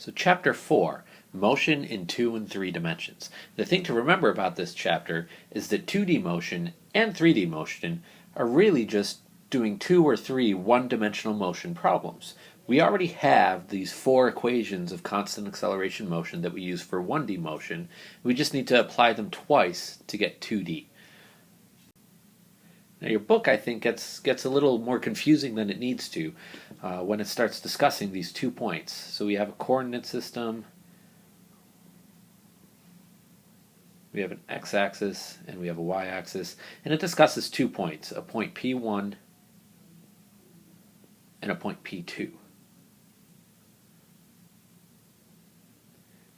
So chapter 4, motion in 2 and 3 dimensions. The thing to remember about this chapter is that 2D motion and 3D motion are really just doing 2 or 3 one-dimensional motion problems. We already have these 4 equations of constant acceleration motion that we use for 1D motion. We just need to apply them twice to get 2D. Now your book, I think, gets a little more confusing than it needs to when it starts discussing these 2 points. So we have a coordinate system, we have an x-axis, and we have a y-axis, and it discusses 2 points, a point P1 and a point P2.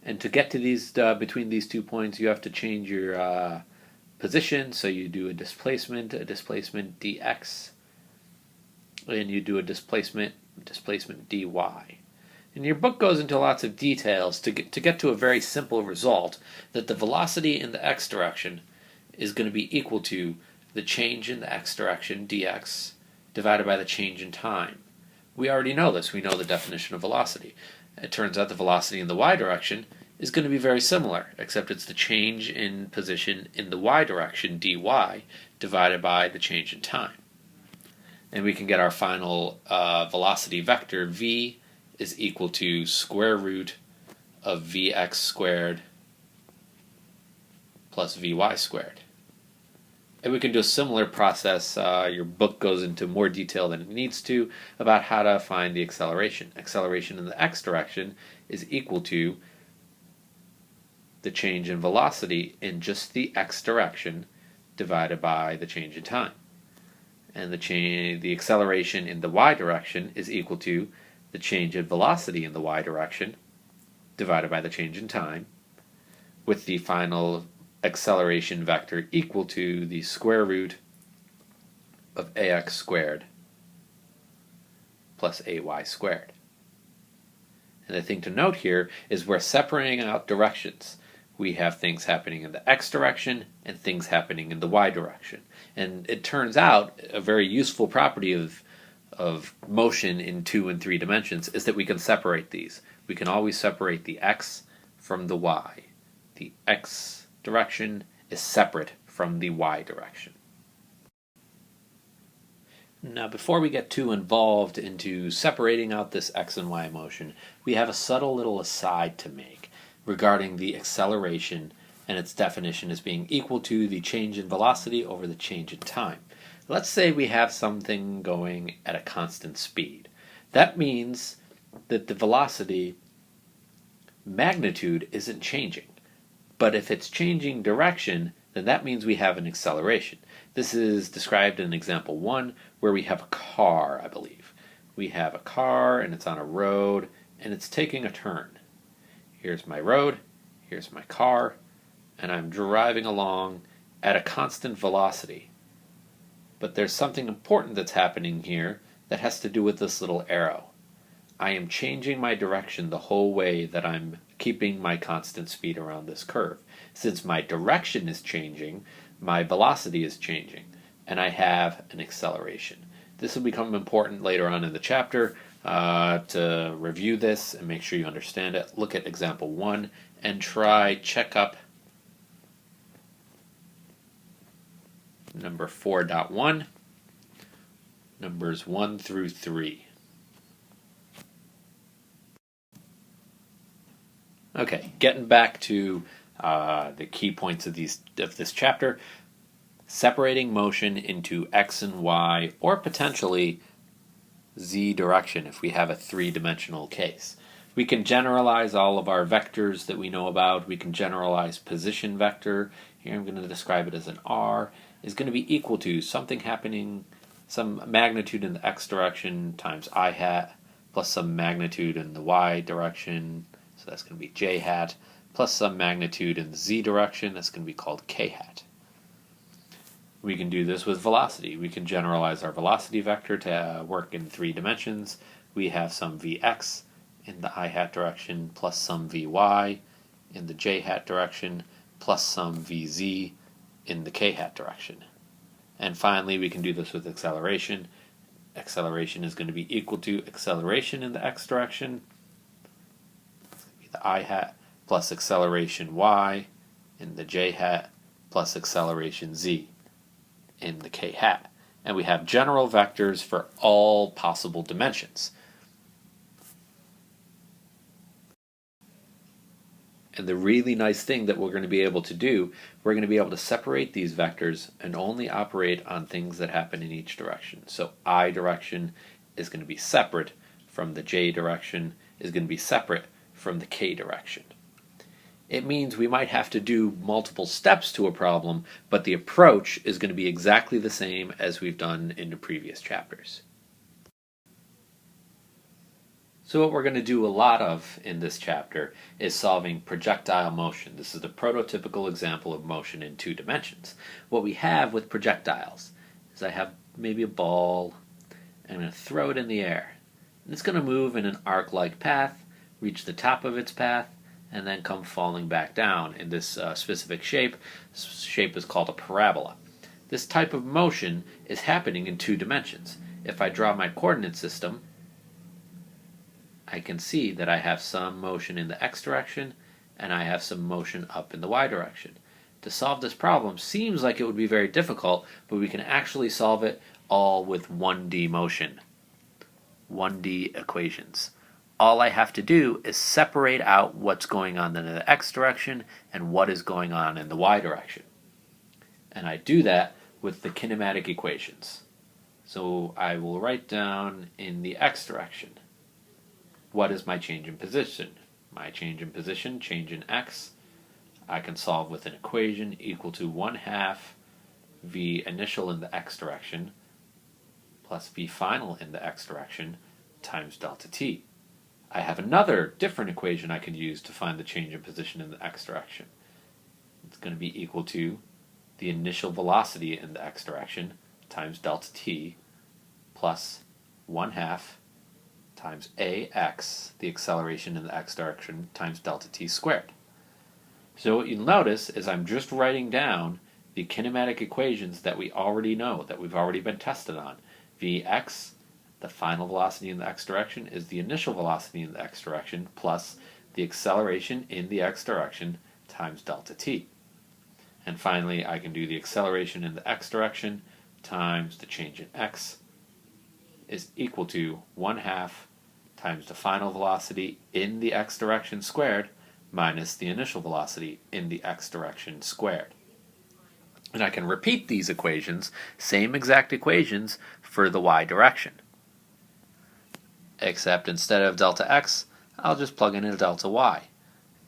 And to get to these between these 2 points, you have to change your position, so you do a displacement dx, and you do a displacement dy. And your book goes into lots of details to get to a very simple result, that the velocity in the x direction is going to be equal to the change in the x direction, dx, divided by the change in time. We already know this. We know the definition of velocity. It turns out the velocity in the y direction is going to be very similar, except it's the change in position in the y direction, dy, divided by the change in time. And we can get our final velocity vector, v, is equal to square root of vx squared plus vy squared. And we can do a similar process. Your book goes into more detail than it needs to about how to find the acceleration. Acceleration in the x direction is equal to the change in velocity in just the x direction divided by the change in time. And the acceleration in the y direction is equal to the change in velocity in the y direction divided by the change in time, with the final acceleration vector equal to the square root of ax squared plus ay squared. And the thing to note here is we're separating out directions. We have things happening in the x direction and things happening in the y direction. And it turns out a very useful property of motion in 2 and 3 dimensions is that we can separate these. We can always separate the x from the y. The x direction is separate from the y direction. Now, before we get too involved into separating out this x and y motion, we have a subtle little aside to make regarding the acceleration and its definition as being equal to the change in velocity over the change in time. Let's say we have something going at a constant speed. That means that the velocity magnitude isn't changing. But if it's changing direction, then that means we have an acceleration. This is described in example 1, where we have a car, I believe. We have a car, and it's on a road, and it's taking a turn. Here's my road, here's my car, and I'm driving along at a constant velocity. But there's something important that's happening here that has to do with this little arrow. I am changing my direction the whole way that I'm keeping my constant speed around this curve. Since my direction is changing, my velocity is changing, and I have an acceleration. This will become important later on in the chapter. To review this and make sure you understand it, look at example 1 and check up number 4.1, numbers 1 through 3. Okay, getting back to the key points of this chapter, separating motion into x and y, or potentially z direction if we have a 3-dimensional case. We can generalize all of our vectors that we know about. We can generalize position vector. Here I'm going to describe it as an r, is going to be equal to something happening, some magnitude in the x direction times I hat, plus some magnitude in the y direction, so that's going to be j hat, plus some magnitude in the z direction, that's going to be called k hat. We can do this with velocity. We can generalize our velocity vector to work in 3 dimensions. We have some vx in the I hat direction, plus some vy in the j hat direction, plus some vz in the k hat direction. And finally, we can do this with acceleration. Acceleration is going to be equal to acceleration in the x direction the I hat plus acceleration y in the j hat plus acceleration z in the k hat. And we have general vectors for all possible dimensions. And the really nice thing that we're going to be able to do, we're going to be able to separate these vectors and only operate on things that happen in each direction. So I direction is going to be separate from the j direction, is going to be separate from the k direction. It means we might have to do multiple steps to a problem, but the approach is going to be exactly the same as we've done in the previous chapters. So what we're going to do a lot of in this chapter is solving projectile motion. This is the prototypical example of motion in 2 dimensions. What we have with projectiles is I have maybe a ball, and I'm going to throw it in the air. And it's going to move in an arc-like path, reach the top of its path, and then come falling back down in this specific shape. This shape is called a parabola. This type of motion is happening in 2 dimensions. If I draw my coordinate system, I can see that I have some motion in the x direction and I have some motion up in the y direction. To solve this problem seems like it would be very difficult, but we can actually solve it all with 1D motion, 1D equations. All I have to do is separate out what's going on in the x direction and what is going on in the y direction. And I do that with the kinematic equations. So I will write down in the x direction, what is my change in position? My change in position, change in x, I can solve with an equation equal to 1/2 v initial in the x direction plus v final in the x direction times delta t. I have another different equation I can use to find the change in position in the x direction. It's going to be equal to the initial velocity in the x direction times delta t plus 1/2 times ax, the acceleration in the x direction, times delta t squared. So what you'll notice is I'm just writing down the kinematic equations that we already know, that we've already been tested on. Vx, the final velocity in the x direction, is the initial velocity in the x direction plus the acceleration in the x direction times delta t. And finally, I can do the acceleration in the x direction times the change in x is equal to 1/2 times the final velocity in the x direction squared minus the initial velocity in the x direction squared. And I can repeat these equations, same exact equations, for the y direction. Except instead of delta x, I'll just plug in a delta y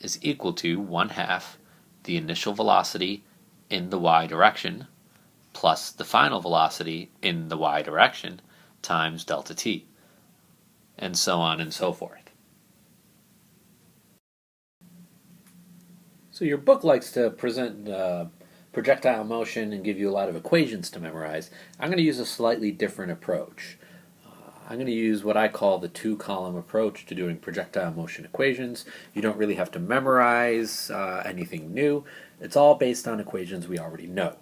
is equal to 1/2 the initial velocity in the y direction plus the final velocity in the y direction times delta t, and so on and so forth. So your book likes to present projectile motion and give you a lot of equations to memorize. I'm going to use a slightly different approach. I'm going to use what I call the 2-column approach to doing projectile motion equations. You don't really have to memorize anything new. It's all based on equations we already know.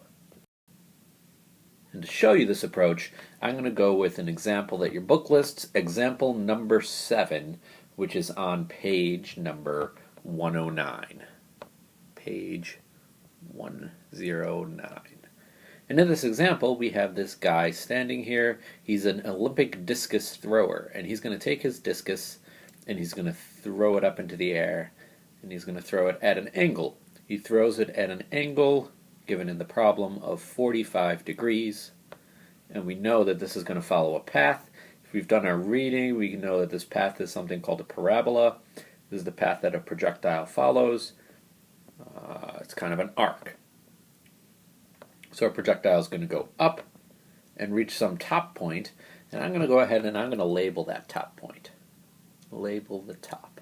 And to show you this approach, I'm going to go with an example that your book lists, example number 7, which is on page number 109. Page 109. And in this example, we have this guy standing here. He's an Olympic discus thrower, and he's going to take his discus and he's going to throw it up into the air, and he's going to throw it at an angle. He throws it at an angle given in the problem of 45 degrees, and we know that this is going to follow a path. If we've done our reading, we know that this path is something called a parabola. This is the path that a projectile follows. It's kind of an arc. So our projectile is going to go up and reach some top point, and I'm going to go ahead and I'm going to label that top point. Label the top.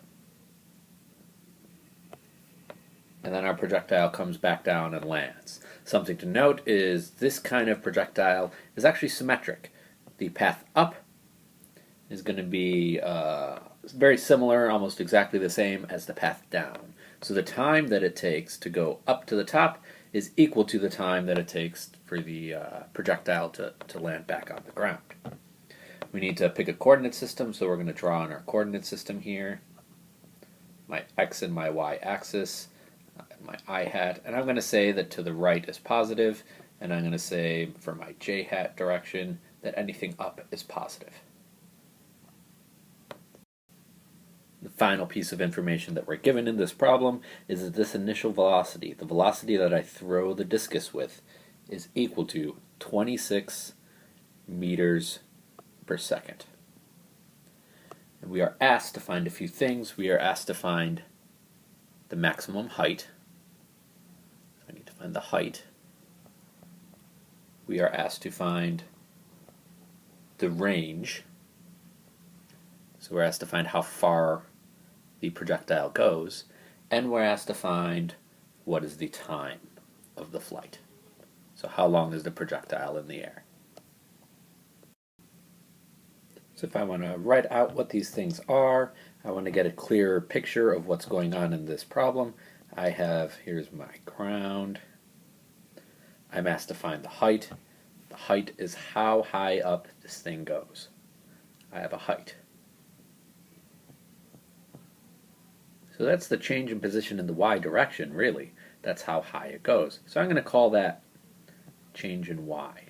And then our projectile comes back down and lands. Something to note is this kind of projectile is actually symmetric. The path up is going to be very similar, almost exactly the same as the path down. So the time that it takes to go up to the top is equal to the time that it takes for the projectile to land back on the ground. We need to pick a coordinate system, so we're going to draw on our coordinate system here. my x and my y axis, my I hat, and I'm going to say that to the right is positive, and I'm going to say for my j hat direction that anything up is positive. The final piece of information that we're given in this problem is that this initial velocity, the velocity that I throw the discus with, is equal to 26 meters per second. And we are asked to find a few things. We are asked to find the maximum height. I need to find the height. We are asked to find the range. So we're asked to find how far the projectile goes, and we're asked to find what is the time of the flight. So how long is the projectile in the air? So if I want to write out what these things are, I want to get a clearer picture of what's going on in this problem. Here's my ground. I'm asked to find the height. The height is how high up this thing goes. I have a height. So that's the change in position in the y direction, really. That's how high it goes. So I'm going to call that change in y.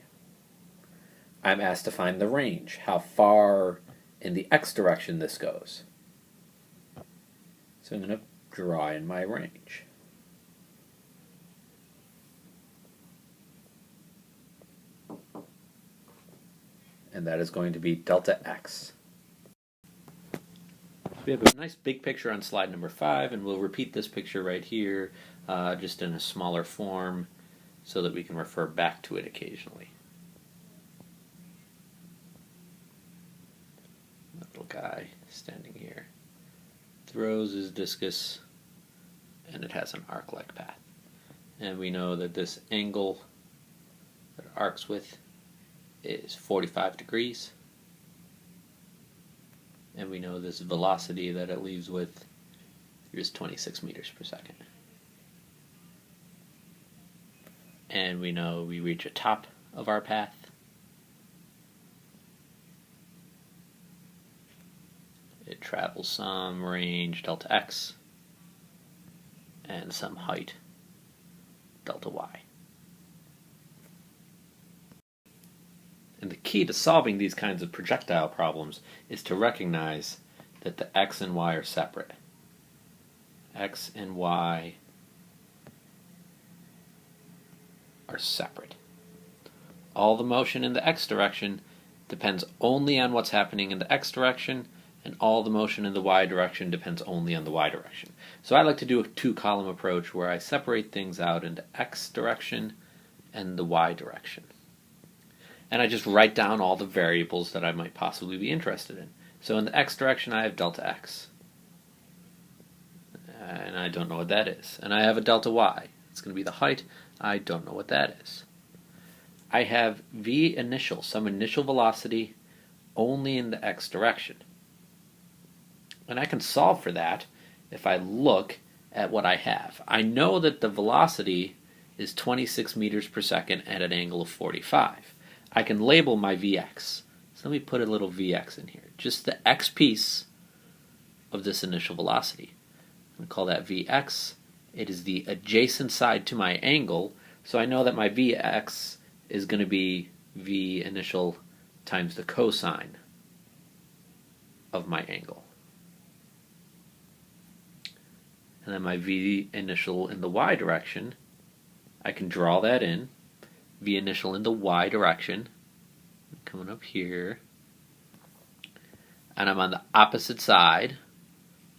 I'm asked to find the range, how far in the x direction this goes. So I'm going to draw in my range. And that is going to be delta x. We have a nice big picture on slide number 5, and we'll repeat this picture right here, just in a smaller form, so that we can refer back to it occasionally. Little guy standing here throws his discus, and it has an arc-like path. And we know that this angle that it arcs with is 45 degrees. And we know this velocity that it leaves with is 26 meters per second. And we know we reach a top of our path. It travels some range, delta x, and some height, delta y. And the key to solving these kinds of projectile problems is to recognize that the x and y are separate. X and y are separate. All the motion in the x direction depends only on what's happening in the x direction, and all the motion in the y direction depends only on the y direction. So I like to do a two-column approach where I separate things out into x direction and the y direction. And I just write down all the variables that I might possibly be interested in. So in the x direction I have delta x. And I don't know what that is. And I have a delta y. It's going to be the height. I don't know what that is. I have v initial, some initial velocity, only in the x direction. And I can solve for that if I look at what I have. I know that the velocity is 26 meters per second at an angle of 45. I can label my Vx. So let me put a little Vx in here. Just the x piece of this initial velocity. I'm going to call that Vx. It is the adjacent side to my angle, so I know that my Vx is going to be V initial times the cosine of my angle. And then my V initial in the y direction, I can draw that in. V initial in the y direction, coming up here, and I'm on the opposite side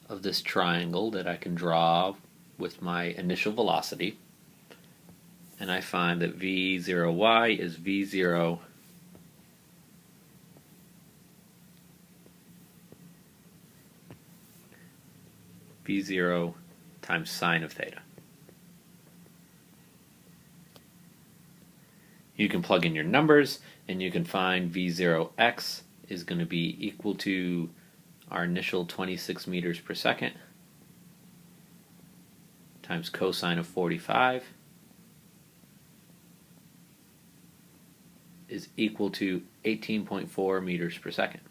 of this triangle that I can draw with my initial velocity, and I find that V0y is V0 V0 times sine of theta. You can plug in your numbers, and you can find V0x is going to be equal to our initial 26 meters per second times cosine of 45 is equal to 18.4 meters per second.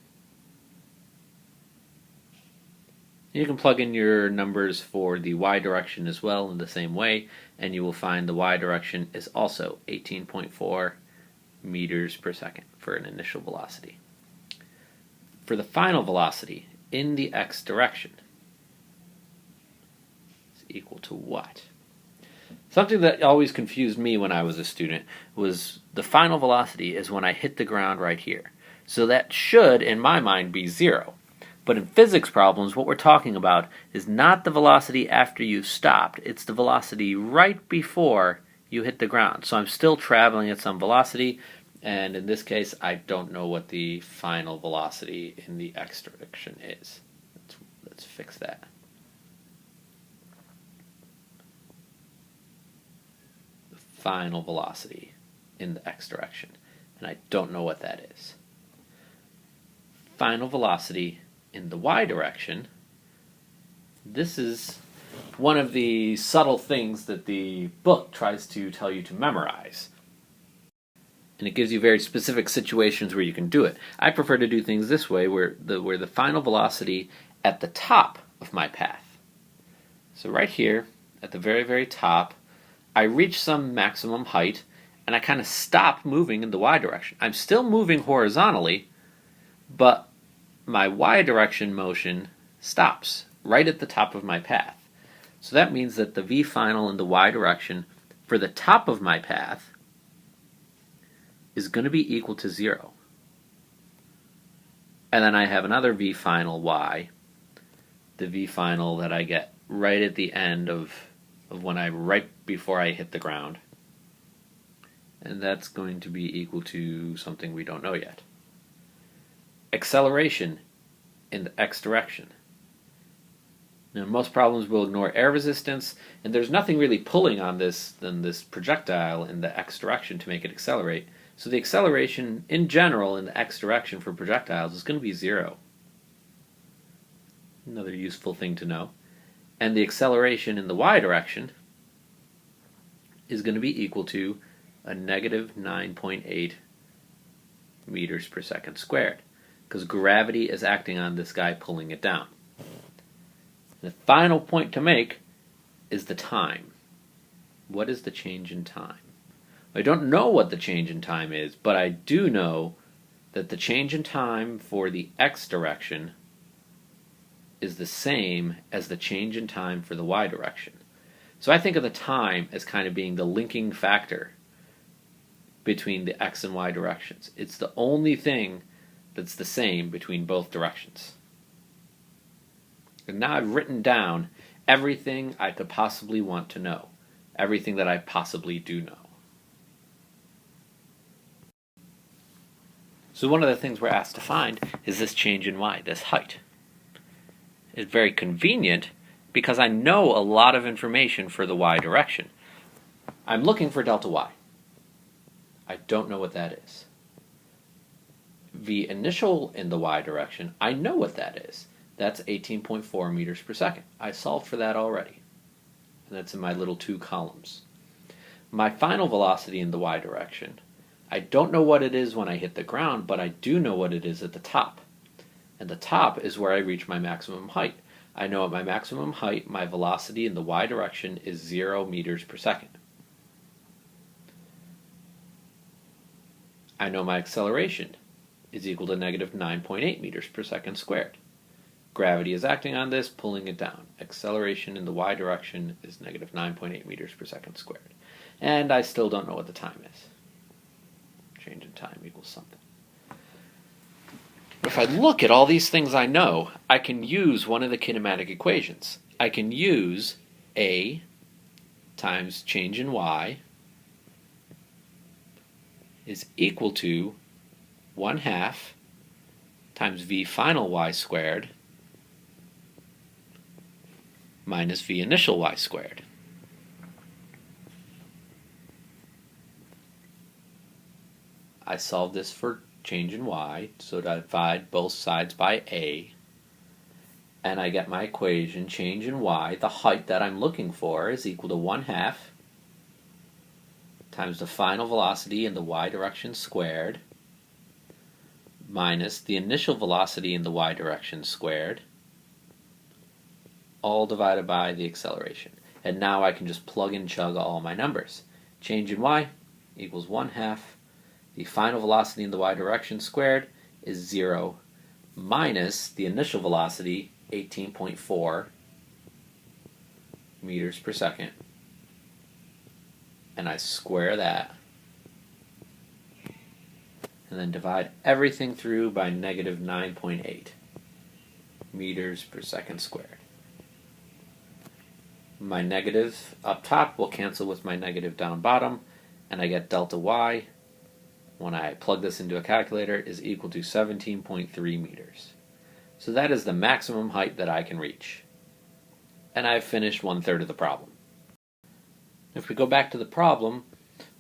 You can plug in your numbers for the y direction as well in the same way, and you will find the y direction is also 18.4 meters per second for an initial velocity. For the final velocity in the x direction, is equal to what? Something that always confused me when I was a student was the final velocity is when I hit the ground right here. So that should, in my mind, be 0. But in physics problems, what we're talking about is not the velocity after you stopped. It's the velocity right before you hit the ground. So I'm still traveling at some velocity, and in this case, I don't know what the final velocity in the x direction is. Let's fix that. The final velocity in the x direction, and I don't know what that is. Final velocity in the y direction, this is one of the subtle things that the book tries to tell you to memorize. And it gives you very specific situations where you can do it. I prefer to do things this way, where the final velocity at the top of my path. So right here, at the very, very top, I reach some maximum height, and I kind of stop moving in the y direction. I'm still moving horizontally, but my y direction motion stops right at the top of my path. So that means that the v final in the y direction for the top of my path is going to be equal to 0. And then I have another v final y, the v final that I get right at the end of right before I hit the ground. And that's going to be equal to something we don't know yet. Acceleration in the x direction. Now, most problems will ignore air resistance, and there's nothing really pulling on this projectile in the x direction to make it accelerate. So the acceleration in general in the x direction for projectiles is going to be 0. Another useful thing to know. And the acceleration in the y direction is going to be equal to a negative 9.8 meters per second squared, because gravity is acting on this guy, pulling it down. The final point to make is the time. What is the change in time? I don't know what the change in time is, but I do know that the change in time for the x direction is the same as the change in time for the y direction. So I think of the time as kind of being the linking factor between the x and y directions. It's the only thing that's the same between both directions. And now I've written down everything I could possibly want to know, everything that I possibly do know. So one of the things we're asked to find is this change in y, this height. It's very convenient because I know a lot of information for the y direction. I'm looking for delta y. I don't know what that is. V initial in the y direction, I know what that is. That's 18.4 meters per second. I solved for that already. And that's in my little 2 columns. My final velocity in the y direction, I don't know what it is when I hit the ground, but I do know what it is at the top. And the top is where I reach my maximum height. I know at my maximum height, my velocity in the y direction is 0 meters per second. I know my acceleration is equal to negative 9.8 meters per second squared. Gravity is acting on this, pulling it down. Acceleration in the y direction is negative 9.8 meters per second squared. And I still don't know what the time is. Change in time equals something. If I look at all these things I know, I can use one of the kinematic equations. I can use A times change in y is equal to 1/2 times v final y squared minus v initial y squared. I solve this for change in y, so I divide both sides by a, and I get my equation, change in y, the height that I'm looking for is equal to 1/2 times the final velocity in the y direction squared minus the initial velocity in the y direction squared all divided by the acceleration. And now I can just plug and chug all my numbers. Change in y equals 1/2. The final velocity in the y direction squared is 0 minus the initial velocity, 18.4 meters per second. And I square that. And then divide everything through by negative 9.8 meters per second squared. My negative up top will cancel with my negative down bottom, and I get delta y, when I plug this into a calculator, is equal to 17.3 meters. So that is the maximum height that I can reach. And I've finished 1/3 of the problem. If we go back to the problem,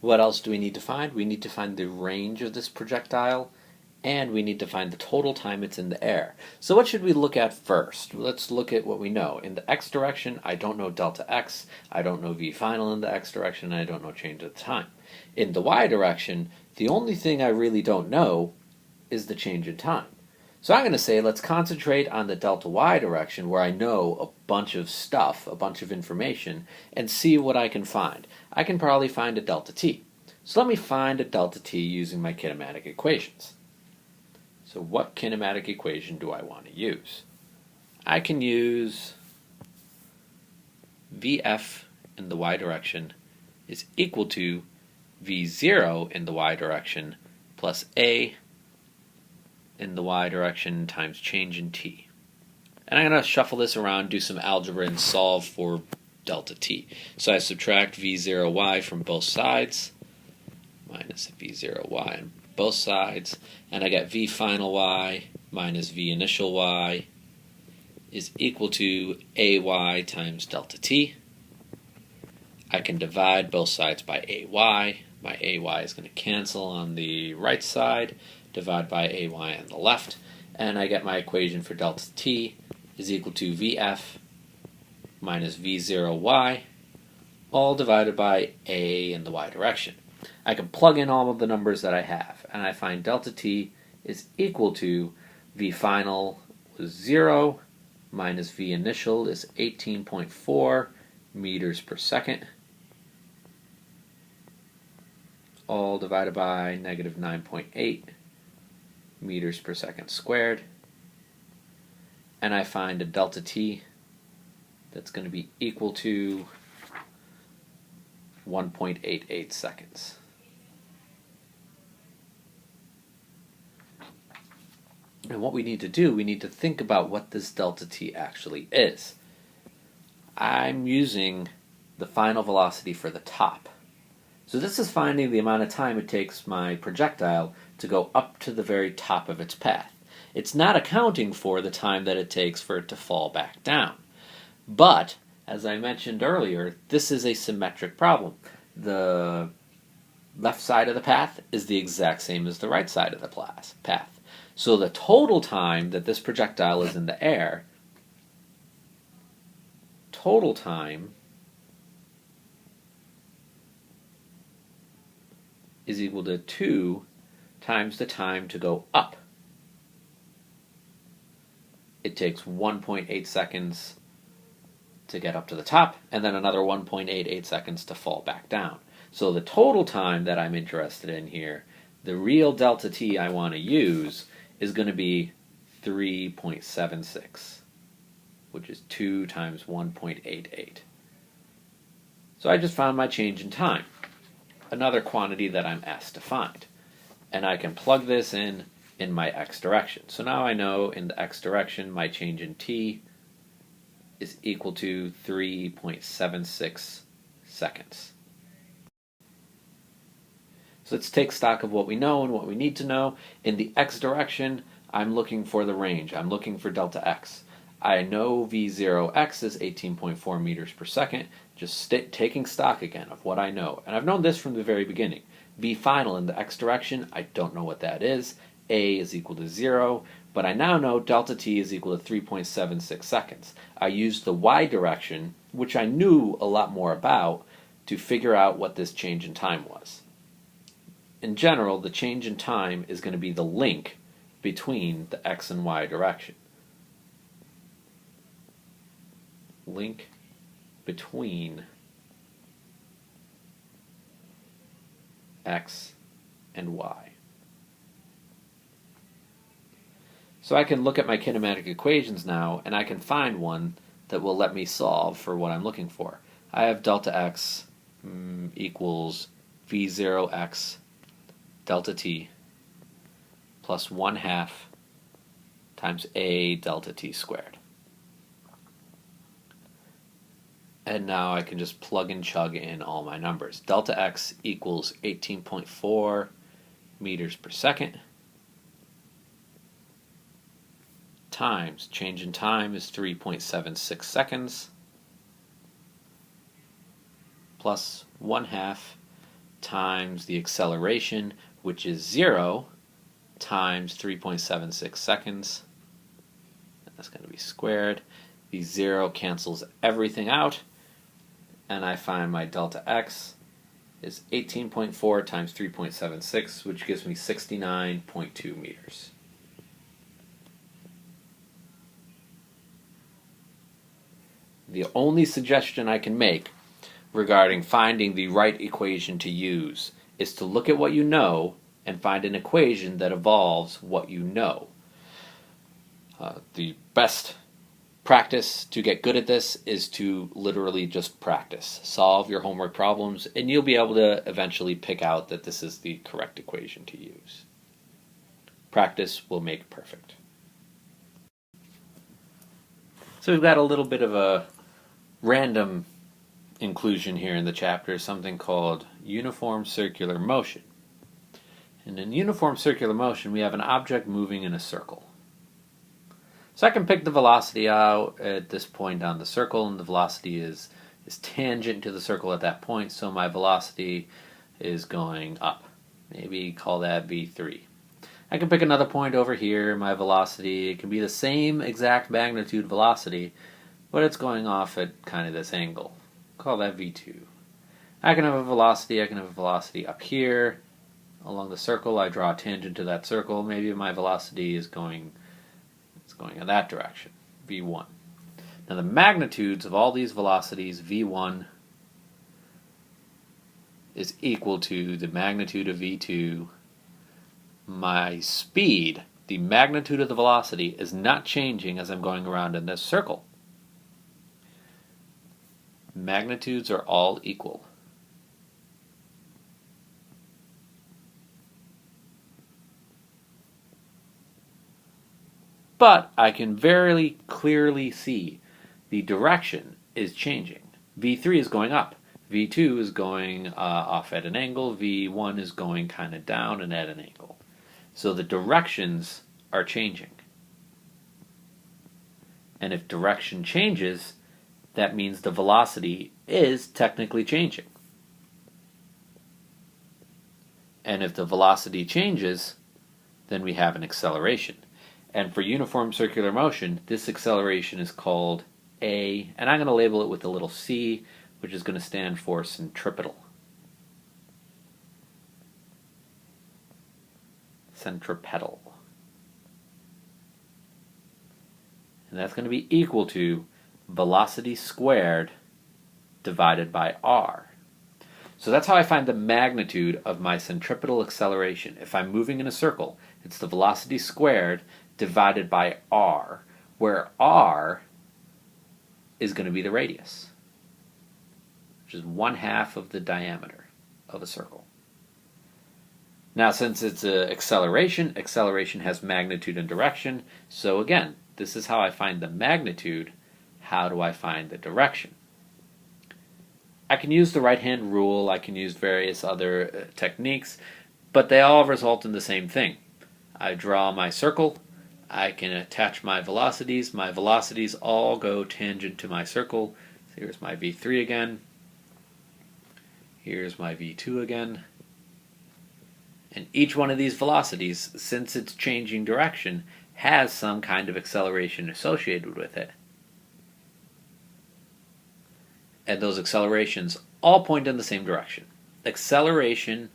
what else do we need to find? We need to find the range of this projectile, and we need to find the total time it's in the air. So what should we look at first? Let's look at what we know. In the x direction, I don't know delta x, I don't know v final in the x direction, and I don't know change of time. In the y direction, the only thing I really don't know is the change in time. So I'm going to say let's concentrate on the delta y direction where I know a bunch of stuff, a bunch of information, and see what I can find. I can probably find a delta t. So let me find a delta t using my kinematic equations. So what kinematic equation do I want to use? I can use Vf in the y direction is equal to V0 in the y direction plus A in the y direction times change in t. And I'm going to shuffle this around, do some algebra, and solve for delta t. So I subtract V0y from both sides, minus V0y on both sides, and I get V final y minus V initial y is equal to AY times delta t. I can divide both sides by AY. My AY is going to cancel on the right side, divide by AY on the left, and I get my equation for delta t is equal to VF minus V0y, all divided by A in the y direction. I can plug in all of the numbers that I have, and I find delta t is equal to V final was 0 minus V initial is 18.4 meters per second, all divided by negative 9.8 meters per second squared. And I find a delta t that's going to be equal to 1.88 seconds. And what we need to do, we need to think about what this delta t actually is. I'm using the final velocity for the top. So this is finding the amount of time it takes my projectile to go up to the very top of its path. It's not accounting for the time that it takes for it to fall back down. But, as I mentioned earlier, this is a symmetric problem. The left side of the path is the exact same as the right side of the path. So the total time that this projectile is in the air, total time is equal to 2 times the time to go up. It takes 1.8 seconds to get up to the top, and then another 1.88 seconds to fall back down. So the total time that I'm interested in here, the real delta t I want to use, is going to be 3.76, which is 2 times 1.88. So I just found my change in time, another quantity that I'm asked to find. And I can plug this in my x direction. So now I know in the x direction my change in t is equal to 3.76 seconds. So let's take stock of what we know and what we need to know. In the x direction, I'm looking for the range. I'm looking for delta x. I know V0x is 18.4 meters per second, just taking stock again of what I know. And I've known this from the very beginning. V final in the x direction, I don't know what that is. A is equal to 0, but I now know delta t is equal to 3.76 seconds. I used the y direction, which I knew a lot more about, to figure out what this change in time was. In general, the change in time is going to be the link between the x and y direction. link between x and y. So I can look at my kinematic equations now, and I can find one that will let me solve for what I'm looking for. I have delta x equals v0x delta t plus 1/2 times a delta t squared. And now I can just plug and chug in all my numbers. Delta x equals 18.4 meters per second times change in time is 3.76 seconds plus 1/2 times the acceleration, which is 0, times 3.76 seconds. That's going to be squared. The 0 cancels everything out, and I find my delta x is 18.4 times 3.76, which gives me 69.2 meters. The only suggestion I can make regarding finding the right equation to use is to look at what you know and find an equation that involves what you know. The best practice to get good at this is to literally just practice. Solve your homework problems, and you'll be able to eventually pick out that this is the correct equation to use. Practice will make perfect. So we've got a little bit of a random inclusion here in the chapter, something called uniform circular motion. And in uniform circular motion, we have an object moving in a circle. So I can pick the velocity out at this point on the circle, and the velocity is tangent to the circle at that point, so my velocity is going up. Maybe call that v3. I can pick another point over here, my velocity, it can be the same exact magnitude velocity, but it's going off at kind of this angle. Call that v2. I can have a velocity up here. Along the circle, I draw a tangent to that circle. Maybe my velocity is going in that direction, v1. Now the magnitudes of all these velocities, v1 is equal to the magnitude of v2. My speed, the magnitude of the velocity, is not changing as I'm going around in this circle. Magnitudes are all equal. But I can very clearly see the direction is changing. V3 is going up. V2 is going off at an angle. V1 is going kind of down and at an angle. So the directions are changing. And if direction changes, that means the velocity is technically changing. And if the velocity changes, then we have an acceleration. And for uniform circular motion, this acceleration is called A, and I'm going to label it with a little c, which is going to stand for centripetal. Centripetal. And that's going to be equal to velocity squared divided by r. So that's how I find the magnitude of my centripetal acceleration. If I'm moving in a circle, it's the velocity squared divided by r, where r is going to be the radius, which is 1/2 of the diameter of a circle. Now, since it's an acceleration, acceleration has magnitude and direction, so again, this is how I find the magnitude. How do I find the direction? I can use the right-hand rule, I can use various other techniques, but they all result in the same thing. I draw my circle, I can attach my velocities all go tangent to my circle. So here's my v3 again, here's my v2 again, and each one of these velocities, since it's changing direction, has some kind of acceleration associated with it. And those accelerations all point in the same direction. Acceleration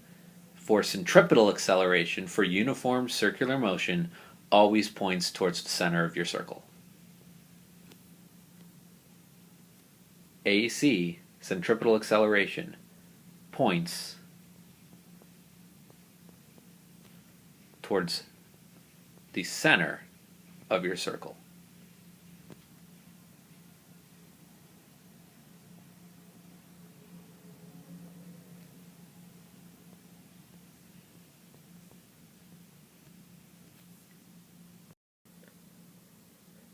for centripetal acceleration for uniform circular motion always points towards the center of your circle. AC, centripetal acceleration, points towards the center of your circle.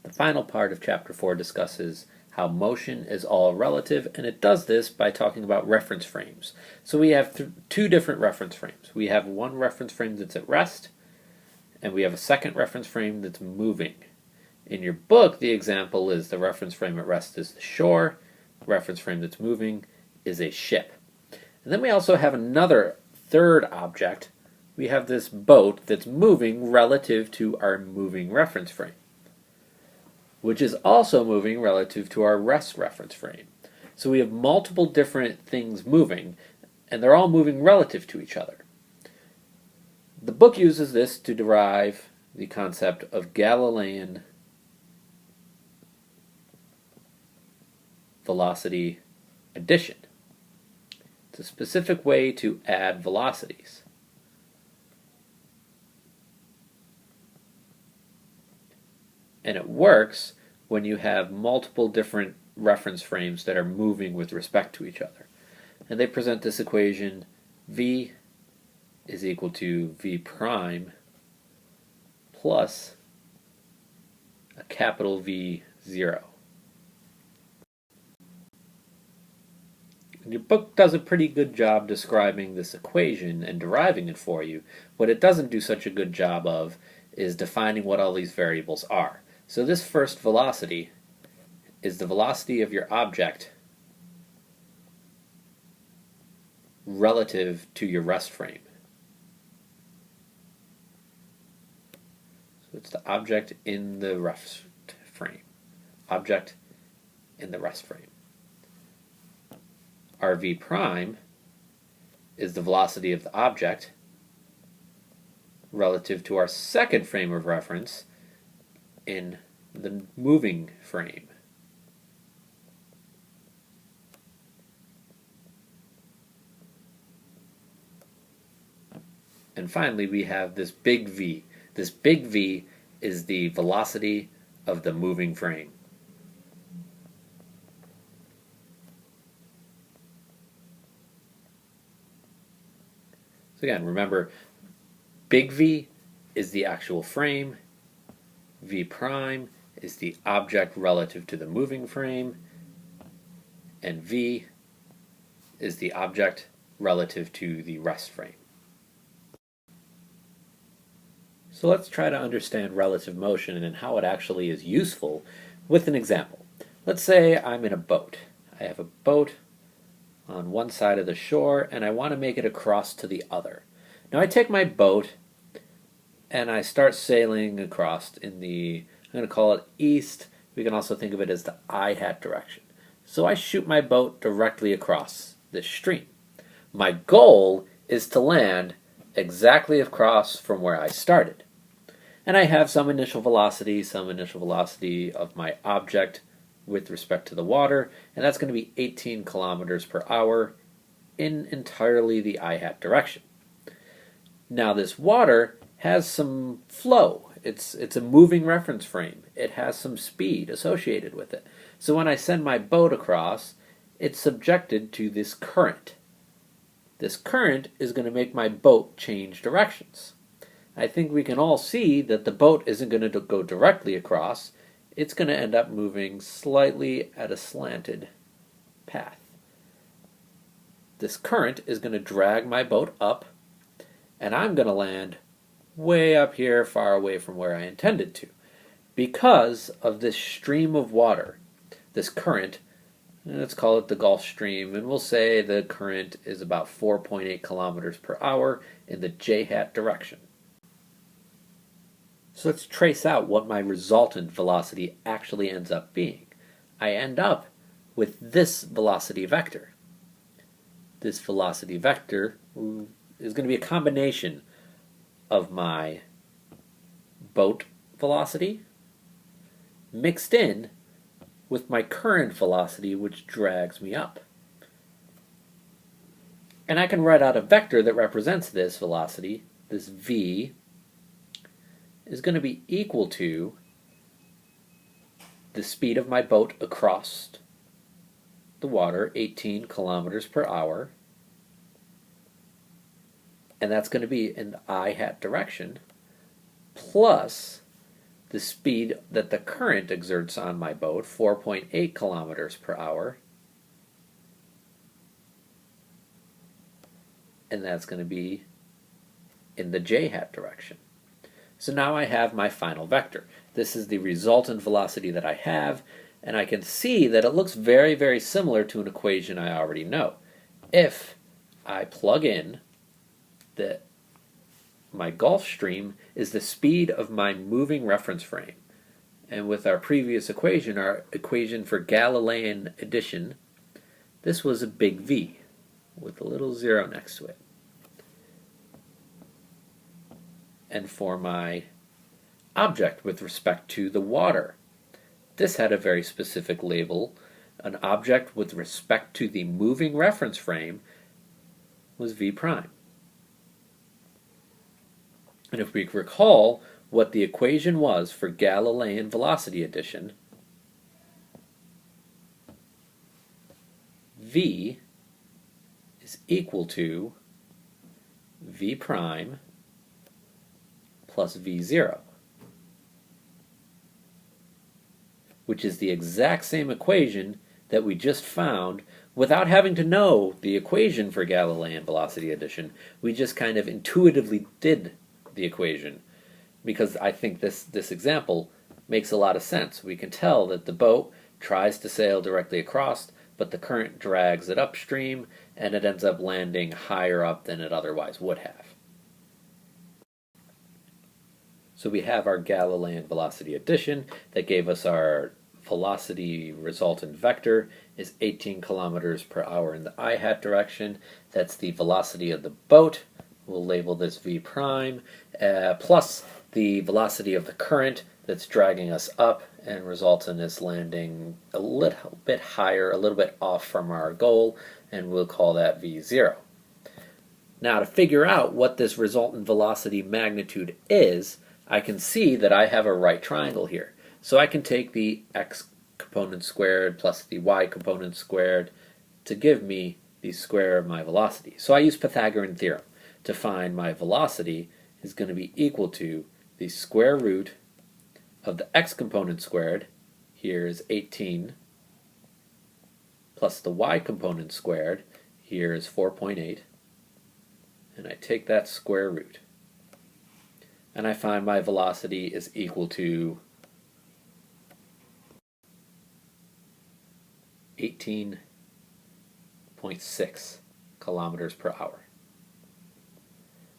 The final part of Chapter 4 discusses how motion is all relative, and it does this by talking about reference frames. So we have two different reference frames. We have one reference frame that's at rest, and we have a second reference frame that's moving. In your book, the example is the reference frame at rest is the shore, reference frame that's moving is a ship. And then we also have another third object. We have this boat that's moving relative to our moving reference frame, which is also moving relative to our rest reference frame. So we have multiple different things moving, and they're all moving relative to each other. The book uses this to derive the concept of Galilean velocity addition. It's a specific way to add velocities. And it works when you have multiple different reference frames that are moving with respect to each other. And they present this equation: v is equal to v prime plus a capital V 0. Your book does a pretty good job describing this equation and deriving it for you. What it doesn't do such a good job of is defining what all these variables are. So this first velocity is the velocity of your object relative to your rest frame. So it's the object in the rest frame. Object in the rest frame. Our v prime is the velocity of the object relative to our second frame of reference in the moving frame. And finally, we have this big V. This big V is the velocity of the moving frame. So again, remember, big V is the actual frame, V prime is the object relative to the moving frame, and V is the object relative to the rest frame. So let's try to understand relative motion and how it actually is useful with an example. Let's say I'm in a boat. I have a boat on one side of the shore and I want to make it across to the other. Now I take my boat and I start sailing across in the, I'm going to call it east. We can also think of it as the I-hat direction. So I shoot my boat directly across this stream. My goal is to land exactly across from where I started. And I have some initial velocity of my object with respect to the water, and that's going to be 18 kilometers per hour in entirely the I-hat direction. Now this water has some flow. It's a moving reference frame. It has some speed associated with it. So when I send my boat across, it's subjected to this current. This current is going to make my boat change directions. I think we can all see that the boat isn't going to go directly across. It's going to end up moving slightly at a slanted path. This current is going to drag my boat up, and I'm going to land way up here, far away from where I intended to. Because of this stream of water, this current, let's call it the Gulf Stream, and we'll say the current is about 4.8 kilometers per hour in the J-hat direction. So let's trace out what my resultant velocity actually ends up being. I end up with this velocity vector. This velocity vector is going to be a combination of my boat velocity mixed in with my current velocity, which drags me up. And I can write out a vector that represents this velocity. This v is going to be equal to the speed of my boat across the water, 18 kilometers per hour. And that's going to be in the I-hat direction, plus the speed that the current exerts on my boat, 4.8 kilometers per hour. And that's going to be in the j-hat direction. So now I have my final vector. This is the resultant velocity that I have, and I can see that it looks very, very similar to an equation I already know. If I plug in that my Gulf Stream is the speed of my moving reference frame, and with our previous equation, our equation for Galilean addition, this was a big V with a little zero next to it. And for my object with respect to the water, this had a very specific label. An object with respect to the moving reference frame was V prime. And if we recall what the equation was for Galilean velocity addition, V is equal to V prime plus V0, which is the exact same equation that we just found without having to know the equation for Galilean velocity addition. We just kind of intuitively did the equation, because I think this example makes a lot of sense. We can tell that the boat tries to sail directly across, but the current drags it upstream, and it ends up landing higher up than it otherwise would have. So we have our Galilean velocity addition that gave us our velocity resultant vector is 18 kilometers per hour in the I-hat direction. That's the velocity of the boat. We'll label this V prime, plus the velocity of the current that's dragging us up and results in us landing a little bit higher, a little bit off from our goal, and we'll call that V0. Now, to figure out what this resultant velocity magnitude is, I can see that I have a right triangle here. So I can take the x component squared plus the y component squared to give me the square of my velocity. So I use Pythagorean theorem to find my velocity is going to be equal to the square root of the x component squared, here is 18, plus the y component squared, here is 4.8, and I take that square root. And I find my velocity is equal to 18.6 kilometers per hour.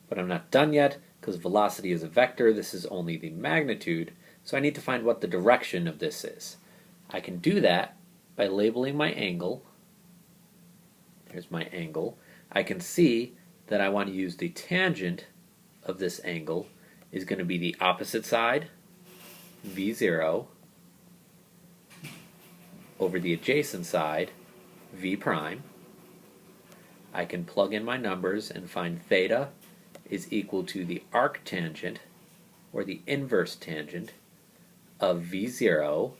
But I'm not done yet, because velocity is a vector. This is only the magnitude, so I need to find what the direction of this is. I can do that by labeling my angle. Here's my angle. I can see that I want to use the tangent of this angle is going to be the opposite side, V0, over the adjacent side, V prime. I can plug in my numbers and find theta is equal to the arctangent, or the inverse tangent, of V0,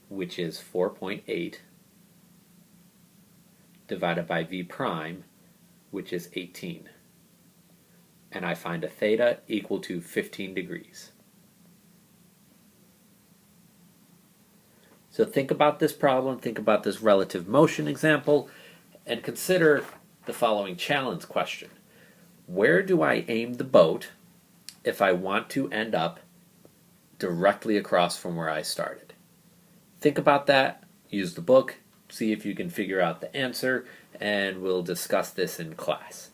which is 4.8, divided by V prime, which is 18. And I find a theta equal to 15 degrees. So think about this problem, think about this relative motion example, and consider the following challenge question. Where do I aim the boat if I want to end up directly across from where I started? Think about that, use the book, see if you can figure out the answer, and we'll discuss this in class.